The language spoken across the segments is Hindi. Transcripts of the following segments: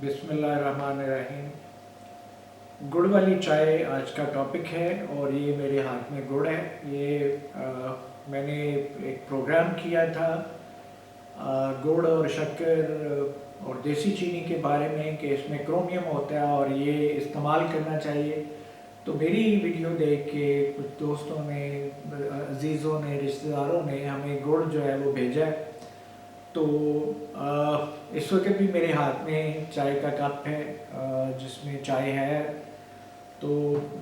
बिस्मिल्लाहिर्रहमानिर्रहीम। गुड़ वाली चाय आज का टॉपिक है और ये मेरे हाथ में गुड़ है। मैंने एक प्रोग्राम किया था गुड़ और शक्कर और देसी चीनी के बारे में कि इसमें क्रोमियम होता है और ये इस्तेमाल करना चाहिए। तो मेरी वीडियो देख के कुछ दोस्तों ने, अजीज़ों ने, रिश्तेदारों ने हमें गुड़ जो है वो भेजा है। तो इस वक्त भी मेरे हाथ में चाय का कप है जिसमें चाय है। तो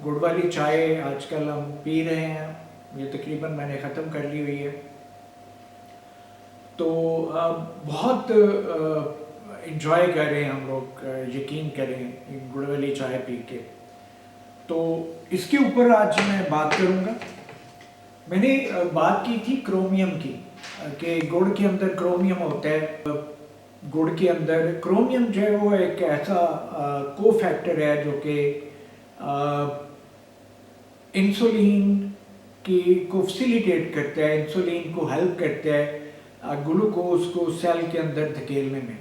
गुड़ वाली चाय आजकल हम पी रहे हैं, ये तकरीबन मैंने ख़त्म कर ली हुई है। तो बहुत इन्जॉय कर रहे हैं हम लोग, यकीन करें, गुड़ वाली चाय पी के। तो इसके ऊपर आज मैं बात करूँगा। मैंने बात की थी क्रोमियम की कि गुड़ के अंदर क्रोमियम होता है। गुड़ के अंदर क्रोमियम जो है वो एक ऐसा को फैक्टर है जो कि इंसुलिन को फैसिलिटेट करता है, इंसुलिन को हेल्प करता है ग्लूकोज को सेल के अंदर धकेलने में।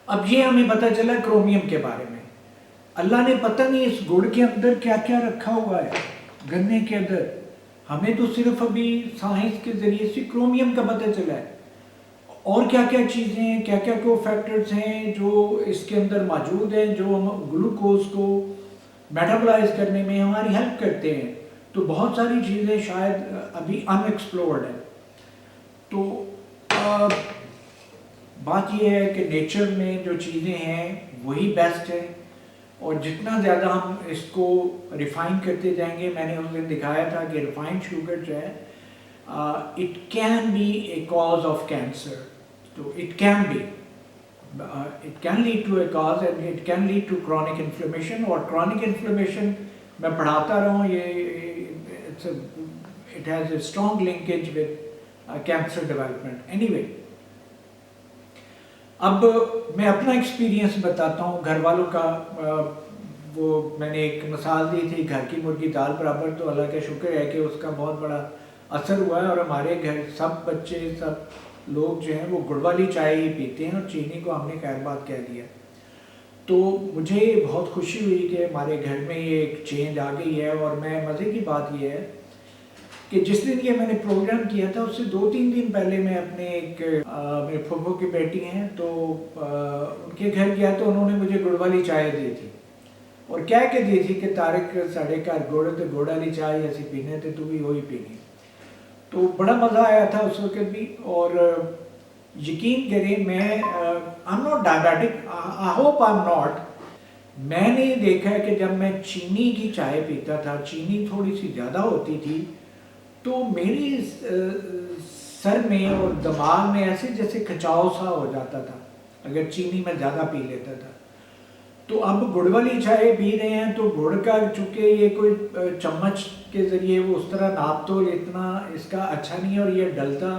अब ये हमें पता चला क्रोमियम के बारे में। अल्लाह ने पता नहीं इस गुड़ के अंदर क्या क्या रखा हुआ है, गन्ने के अंदर। हमें तो सिर्फ अभी साइंस के ज़रिए से क्रोमियम का पता चला है, और क्या क्या चीज़ें हैं, क्या क्या को फैक्टर्स हैं जो इसके अंदर मौजूद हैं, जो हम ग्लूकोज को मेटाबोलाइज करने में हमारी हेल्प करते हैं। तो बहुत सारी चीज़ें शायद अभी अनएक्सप्लोर्ड हैं। तो बात यह है कि नेचर में जो चीज़ें हैं वही बेस्ट है, और जितना ज़्यादा हम इसको रिफ़ाइन करते जाएंगे, मैंने उस दिन दिखाया था कि रिफ़ाइंड शुगर जो है it can be a cause of cancer. तो it can lead to a cause and it can lead to chronic inflammation. और क्रॉनिक इन्फ्लेमेशन मैं पढ़ाता रहा हूँ, it has a strong linkage with cancer development. Anyway, अब मैं अपना एक्सपीरियंस बताता हूँ घर वालों का। वो मैंने एक मिसाल दी थी, घर की मुर्गी दाल बराबर। तो अल्लाह का शुक्र है कि उसका बहुत बड़ा असर हुआ है, और हमारे घर सब बच्चे, सब लोग जो हैं वो गुड़ वाली चाय ही पीते हैं, और चीनी को हमने खैर बात कह दिया। तो मुझे बहुत खुशी हुई कि हमारे घर में ये एक चेंज आ गई है। और मैं मज़े की बात ये है कि जिस दिन ये मैंने प्रोग्राम किया था उससे 2-3 दिन पहले मैं अपने मेरे फूफो की बेटी हैं तो उनके घर गया, तो उन्होंने मुझे गुड़ वाली चाय दी थी और कह के दी थी कि तारिक साढ़े घर गुड़ तो गुड़ वाली चाय ऐसी पीने थे, तू भी वही पीनी। तो बड़ा मज़ा आया था उस वक्त भी। और यकीन करें, मैं I am not diabetic, I hope I am not. मैंने देखा है कि जब मैं चीनी की चाय पीता था, चीनी थोड़ी सी ज़्यादा होती थी, तो मेरी सर में और दिमाग में ऐसे जैसे खिंचाव सा हो जाता था अगर चीनी में ज़्यादा पी लेता था। तो अब गुड़ वाली चाय पी रहे हैं तो गुड़ का, चूँकि ये कोई चम्मच के ज़रिए वो उस तरह नाप तो इतना इसका अच्छा नहीं है, और ये डलता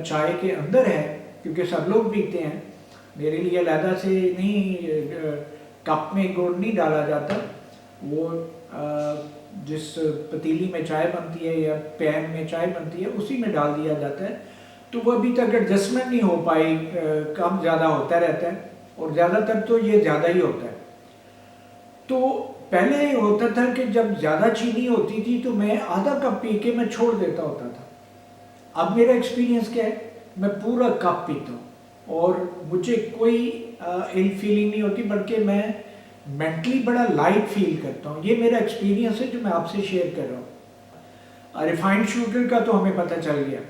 चाय के अंदर है क्योंकि सब लोग पीते हैं। मेरे लिए अलहदा से नहीं, कप में गुड़ नहीं डाला जाता, वो जिस पतीली में चाय बनती है या पैन में चाय बनती है उसी में डाल दिया जाता है। तो वो अभी तक एडजस्टमेंट नहीं हो पाई, कम ज़्यादा होता रहता है, और ज़्यादातर तो ये ज़्यादा ही होता है। तो पहले होता था कि जब ज़्यादा चीनी होती थी तो मैं आधा कप पी के मैं छोड़ देता होता था। अब मेरा एक्सपीरियंस क्या है, मैं पूरा कप पीता हूँ और मुझे कोई इल फीलिंग नहीं होती, बल्कि मैं मेंटली बड़ा लाइट फील करता हूँ। ये मेरा एक्सपीरियंस है जो मैं आपसे शेयर कर रहा हूँ। रिफाइंड शुगर का तो हमें पता चल गया।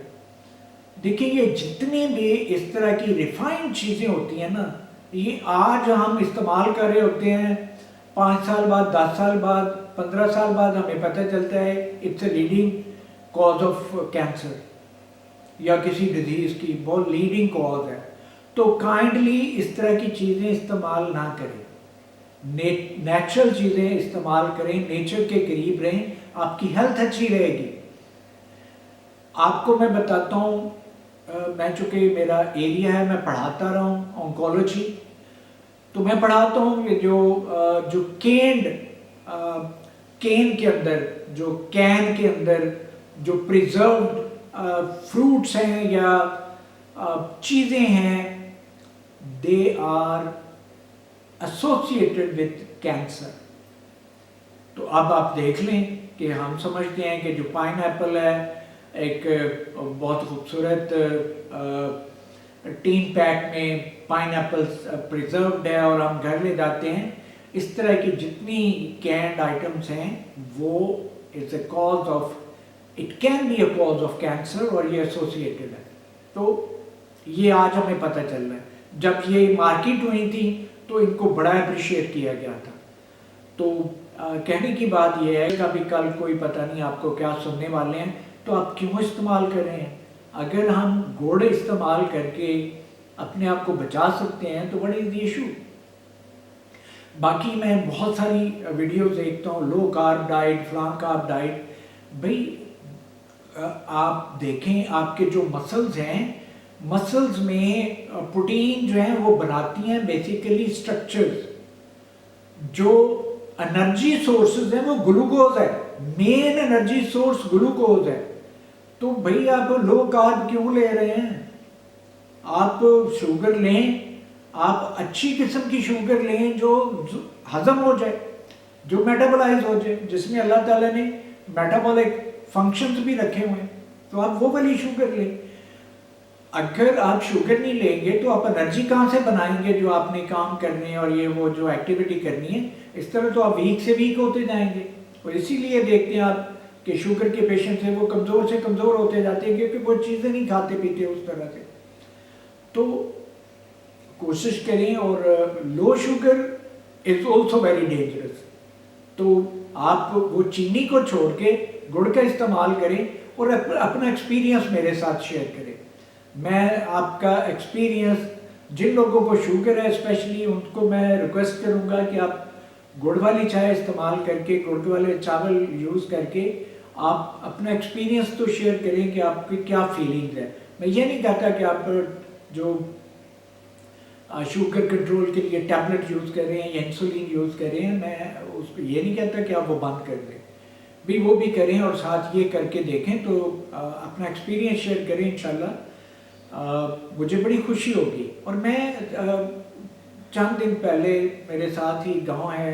देखिए, ये जितने भी इस तरह की रिफाइंड चीज़ें होती हैं ना, ये आज हम इस्तेमाल कर रहे होते हैं, 5 साल बाद, 10 साल बाद, 15 साल बाद हमें पता चलता है it's a leading cause of cancer या किसी डिजीज़ की बहुत लीडिंग कॉज है। तो काइंडली इस तरह की चीज़ें इस्तेमाल ना करें, नेचुरल चीज़ें इस्तेमाल करें, नेचर के करीब रहें, आपकी हेल्थ अच्छी रहेगी। आपको मैं बताता हूँ, मैं चूँकि मेरा एरिया है, मैं पढ़ाता रहा हूँ ऑन्कोलॉजी, तो मैं पढ़ाता हूँ ये जो केन के अंदर, जो कैन के अंदर जो प्रिजर्व्ड फ्रूट्स हैं या चीज़ें हैं, they are associated with cancer. तो अब आप देख लें कि हम समझते हैं कि जो पाइनएप्पल है एक बहुत खूबसूरत टीन पैक में पाइनएप्पल प्रिजर्व्ड है और हम घर ले जाते हैं। इस तरह की जितनी कैंड आइटम्स हैं वो it's a cause of, it can be a cause of cancer और ये एसोसिएटेड है। तो ये आज हमें पता चल रहा है। जब ये मार्केट हुई थी तो इनको बड़ा अप्रिशिएट किया गया था। तो कहने की बात यह है कि अभी कल कोई पता नहीं आपको क्या सुनने वाले हैं, तो आप क्यों इस्तेमाल कर रहे हैं। अगर हम गुड़ इस्तेमाल करके अपने आप को बचा सकते हैं तो बड़ी इजी इशू। बाकी मैं बहुत सारी वीडियोस देखता हूँ, लो कार्ब डाइट, फ्लां कार्ब डाइट। भाई आप देखें आपके जो मसल्स हैं, मसल्स में प्रोटीन जो है वो बनाती हैं बेसिकली स्ट्रक्चर्स। जो एनर्जी सोर्सेज है वो ग्लूकोज है, मेन एनर्जी सोर्स ग्लूकोज है। तो भाई आप लो कार्ब क्यों ले रहे हैं। आप शुगर लें, आप अच्छी किस्म की शुगर लें जो हजम हो जाए, जो मेटाबोलाइज हो जाए, जिसमें अल्लाह ताला ने मेटाबॉलिक फंक्शंस भी रखे हुए हैं। तो आप वो वाली शुगर लें। अगर आप शुगर नहीं लेंगे तो आप एनर्जी कहाँ से बनाएंगे जो आपने काम करने हैं और ये वो जो एक्टिविटी करनी है। इस तरह तो आप वीक से वीक होते जाएंगे। और इसीलिए देखते हैं आप कि शुगर के पेशेंट हैं वो कमज़ोर से कमज़ोर होते जाते हैं, क्योंकि वो चीज़ें नहीं खाते पीते उस तरह से। तो कोशिश करें। और low sugar is also very dangerous. तो आप वो चीनी को छोड़ के गुड़ का इस्तेमाल करें और अपना एक्सपीरियंस मेरे साथ शेयर करें। मैं आपका एक्सपीरियंस, जिन लोगों को शुगर है स्पेशली, उनको मैं रिक्वेस्ट करूंगा कि आप गुड़ वाली चाय इस्तेमाल करके, गुड़ वाले चावल यूज़ करके आप अपना एक्सपीरियंस तो शेयर करें कि आपकी क्या फीलिंग्स है। मैं ये नहीं कहता कि आप जो शुगर कंट्रोल के लिए टैबलेट यूज़ कर रहे हैं या इंसुलिन यूज़ कर रहे हैं, मैं उसको ये नहीं कहता कि आप वो बंद कर दें, भी वो भी करें और साथ ये करके देखें। तो अपना एक्सपीरियंस शेयर करें, इंशाल्लाह मुझे बड़ी खुशी होगी। और मैं चंद दिन पहले मेरे साथ ही गांव है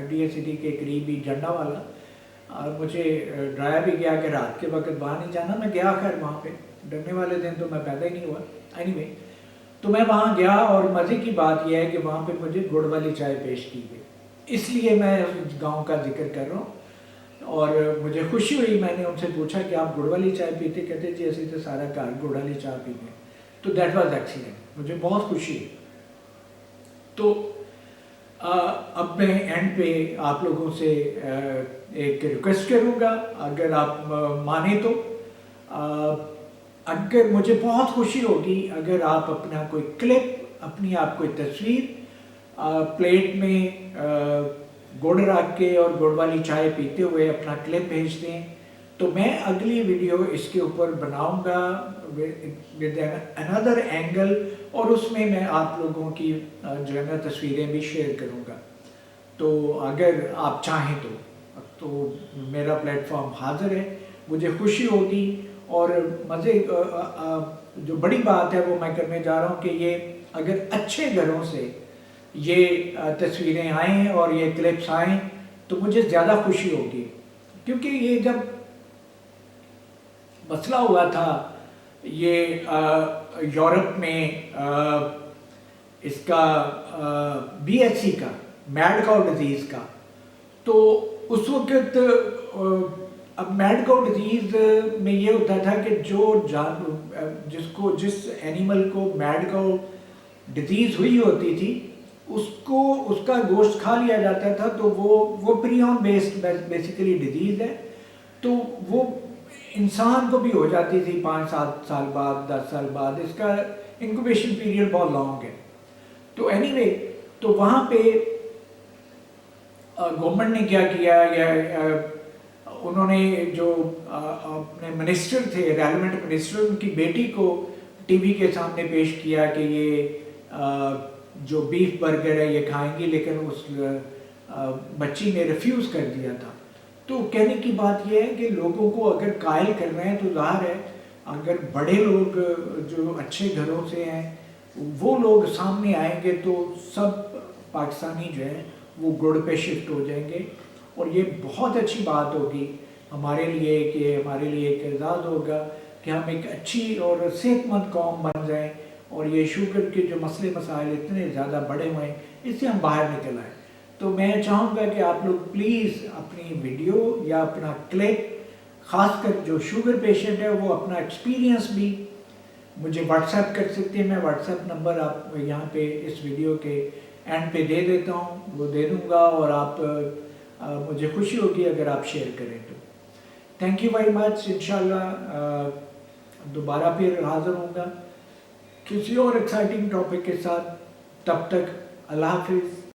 FDA सिटी के करीब ही झंडा वाला, और मुझे डराया भी गया कि रात के वक्त बाहर नहीं जाना। मैं गया, खैर वहाँ पे डरने वाले दिन तो मैं पैदा ही नहीं हुआ। एनीवे, तो मैं वहाँ गया और मज़े की बात यह है कि वहाँ पे मुझे गुड़ वाली चाय पेश की गई। इसलिए मैं उस गाँव का जिक्र कर रहा हूँ। और मुझे खुशी हुई, मैंने उनसे पूछा कि आप गुड़ वाली चाय पीते। कहते जी ऐसे तो सारा घर गुड़ वाली चाय पीते। तो दैट वाज एक्सीलेंट, मुझे बहुत खुशी है। तो अब मैं एंड पे आप लोगों से एक रिक्वेस्ट करूँगा, अगर आप माने तो। अगर मुझे बहुत खुशी होगी अगर आप अपना कोई क्लिप, अपनी आप कोई तस्वीर प्लेट में गुड़ रख के और गुड़ वाली चाय पीते हुए अपना क्लिप भेज दें, तो मैं अगली वीडियो इसके ऊपर बनाऊंगा विद अनदर एंगल, और उसमें मैं आप लोगों की जो है ना तस्वीरें भी शेयर करूंगा। तो अगर आप चाहें तो मेरा प्लेटफॉर्म हाजिर है, मुझे खुशी होगी। और मज़े जो बड़ी बात है वो मैं करने जा रहा हूँ कि ये अगर अच्छे घरों से ये तस्वीरें आएँ और ये क्लिप्स आएँ तो मुझे ज़्यादा खुशी होगी। क्योंकि ये जब मसला हुआ था ये यूरोप में इसका BSE का, मैड काउ डिजीज़ का, तो उस वक्त अब मैड काउ डिजीज़ में ये होता था कि जिस एनिमल को मैड काउ डिजीज़ हुई होती थी उसको उसका गोश्त खा लिया जाता था। तो वो प्रियन बेस्ड बेसिकली डिजीज़ है। तो वो इंसान को भी हो जाती थी 5-7 साल बाद, 10 साल बाद। इसका इंक्यूबेशन पीरियड बहुत लॉन्ग है। तो एनीवे, तो वहाँ पे गवर्नमेंट ने क्या किया, या उन्होंने जो अपने मिनिस्टर थे, रेलेवेंट मिनिस्टर, उनकी बेटी को टीवी के सामने पेश किया कि ये जो बीफ बर्गर है ये खाएंगी, लेकिन उस बच्ची ने रिफ्यूज़ कर दिया था। तो कहने की बात यह है कि लोगों को अगर कायल कर रहे हैं तो ज़ाहिर है अगर बड़े लोग जो अच्छे घरों से हैं वो लोग सामने आएंगे तो सब पाकिस्तानी जो हैं वो गुड़ पे शिफ्ट हो जाएंगे, और ये बहुत अच्छी बात होगी हमारे लिए कि हमारे लिए एक एजाज़ होगा कि हम एक अच्छी और सेहतमंद कौम बन जाएं, और ये शुगर के जो मसले मसाइल इतने ज़्यादा बड़े हुए हैं इससे हम बाहर निकल आए। तो मैं चाहूँगा कि आप लोग प्लीज़ अपनी वीडियो या अपना क्लिप, ख़ासकर जो शुगर पेशेंट है वो अपना एक्सपीरियंस भी मुझे व्हाट्सएप कर सकते हैं। मैं व्हाट्सएप नंबर आप यहाँ पे इस वीडियो के एंड पे दे देता हूँ, वो दे दूँगा, और आप मुझे खुशी होगी अगर आप शेयर करें तो। Thank you very much. इंशाल्लाह दोबारा फिर हाज़िर होऊंगा किसी और एक्साइटिंग टॉपिक के साथ। तब तक अल्लाह हाफिज़।